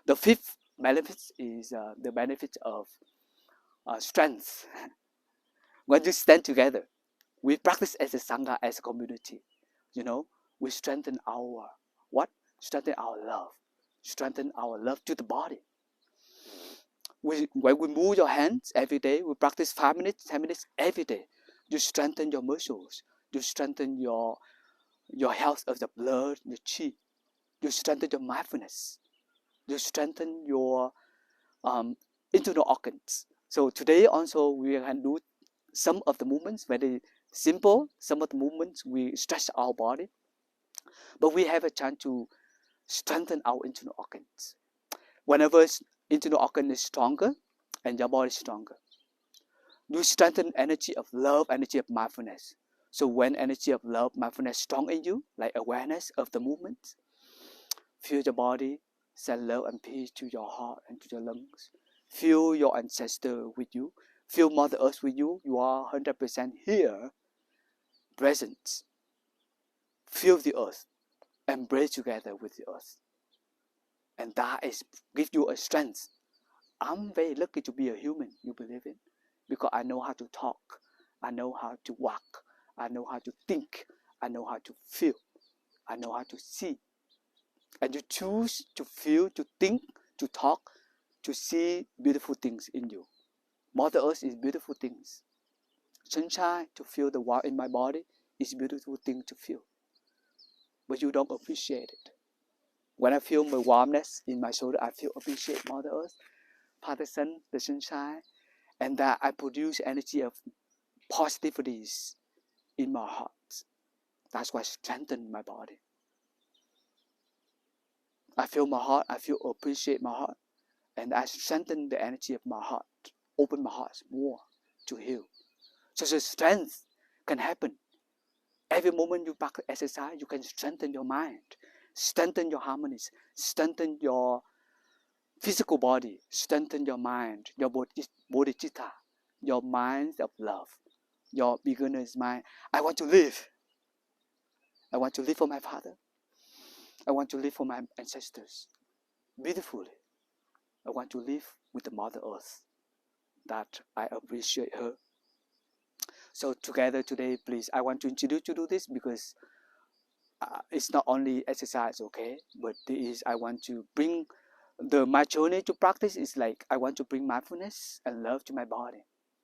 The fifth benefit is the benefit of strength. When you stand together, we practice as a sangha, as a community. You know, we strengthen our what? Strengthen our love. Strengthen our love to the body. When we move your hands every day, we practice 5 minutes, 10 minutes every day. You strengthen your muscles. You strengthen your health of the blood, your chi. You strengthen your mindfulness. You strengthen your internal organs. So today also we can do some of the movements very simple. Some of the movements we stretch our body, but we have a chance to strengthen our internal organs. Whenever internal organ is stronger and your body is stronger, you strengthen energy of love, energy of mindfulness. So when energy of love, mindfulness strong in you, like awareness of the movement, feel your body, send love and peace to your heart and to your lungs. Feel your ancestor with you. Feel Mother Earth with you. You are 100% here, present. Feel the earth. Embrace together with the earth. And that is give you a strength. I'm very lucky to be a human, you believe in, because I know how to talk, I know how to walk, I know how to think, I know how to feel, I know how to see. And you choose to feel, to think, to talk, to see beautiful things in you. Mother Earth is beautiful things. Sunshine, to feel the warmth in my body, is a beautiful thing to feel. But you don't appreciate it. When I feel my warmness in my shoulder, I feel appreciate Mother Earth, Father Sun, the sunshine, and that I produce energy of positivities in my heart. That's why I strengthen my body. I feel my heart, I feel appreciate my heart, and I strengthen the energy of my heart, open my heart more to heal. So the strength can happen. Every moment you practice exercise, you can strengthen your mind, strengthen your harmonies, strengthen your physical body, strengthen your mind, your bodhicitta, your mind of love, your beginner's mind. I want to live. I want to live for my father. I want to live for my ancestors beautifully. I want to live with the Mother Earth, that I appreciate her. So together today, please, I want to introduce you to this because it's not only exercise, okay, but I want to bring my journey to practice is like I want to bring mindfulness and love to my body.